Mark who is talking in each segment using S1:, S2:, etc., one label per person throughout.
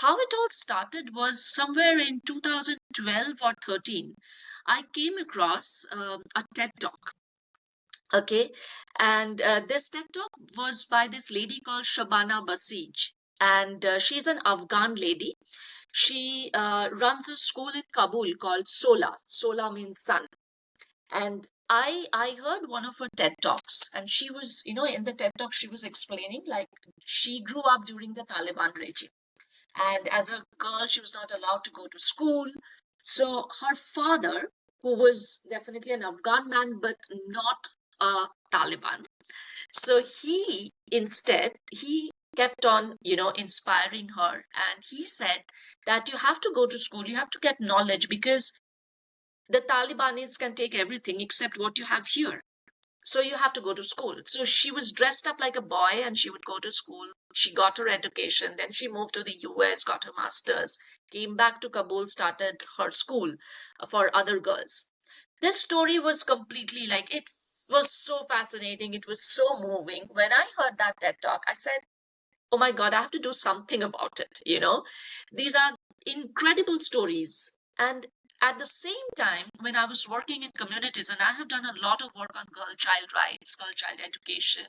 S1: how it all started was somewhere in 2012 or 13. I came across a TED Talk. Okay. And this TED Talk was by this lady called Shabana Basij. And she's an Afghan lady. She runs a school in Kabul called Sola. Sola means sun. And I heard one of her TED Talks, and she was, in the TED Talk, she was explaining like she grew up during the Taliban regime. And as a girl, she was not allowed to go to school. So her father, who was definitely an Afghan man, but not a Taliban, so he kept on, inspiring her. And he said that you have to go to school, you have to get knowledge because the Talibanis can take everything except what you have here. So you have to go to school. So she was dressed up like a boy and she would go to school. She got her education. Then she moved to the US, got her master's, came back to Kabul, started her school for other girls. This story was completely like, it was so fascinating. It was so moving. When I heard that TED Talk, I said, oh my God, I have to do something about it. These are incredible stories. And at the same time, when I was working in communities, and I have done a lot of work on girl child rights, girl child education,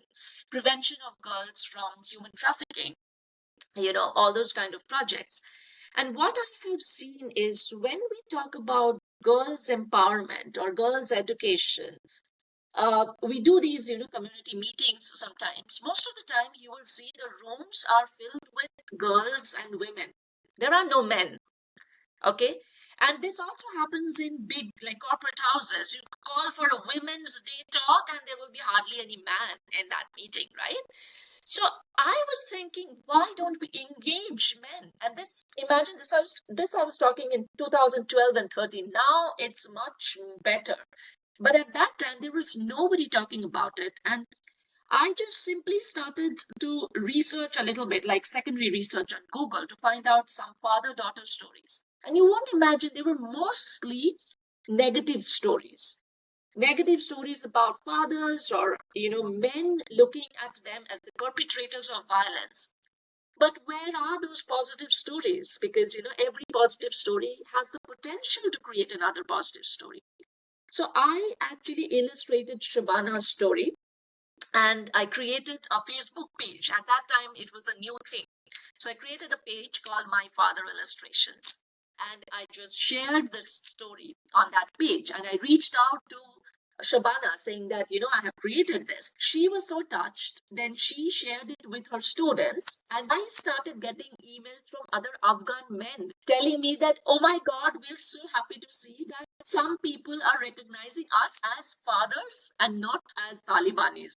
S1: prevention of girls from human trafficking, all those kind of projects. And what I have seen is when we talk about girls' empowerment or girls' education, we do these, community meetings sometimes. Most of the time, you will see the rooms are filled with girls and women. There are no men. Okay. And this also happens in big, like corporate houses. You call for a women's day talk, and there will be hardly any man in that meeting, right? So I was thinking, why don't we engage men? And imagine this I was talking in 2012 and 13. Now it's much better. But at that time, there was nobody talking about it. And I just simply started to research a little bit, like secondary research on Google, to find out some father-daughter stories. And you won't imagine they were mostly negative stories. Negative stories about fathers or, men looking at them as the perpetrators of violence. But where are those positive stories? Because, every positive story has the potential to create another positive story. So I actually illustrated Shabana's story and I created a Facebook page. At that time, it was a new thing. So I created a page called My Father Illustrations. And I just shared this story on that page. And I reached out to Shabana saying that, I have created this. She was so touched. Then she shared it with her students. And I started getting emails from other Afghan men telling me that, oh my God, we're so happy to see that some people are recognizing us as fathers and not as Talibanis.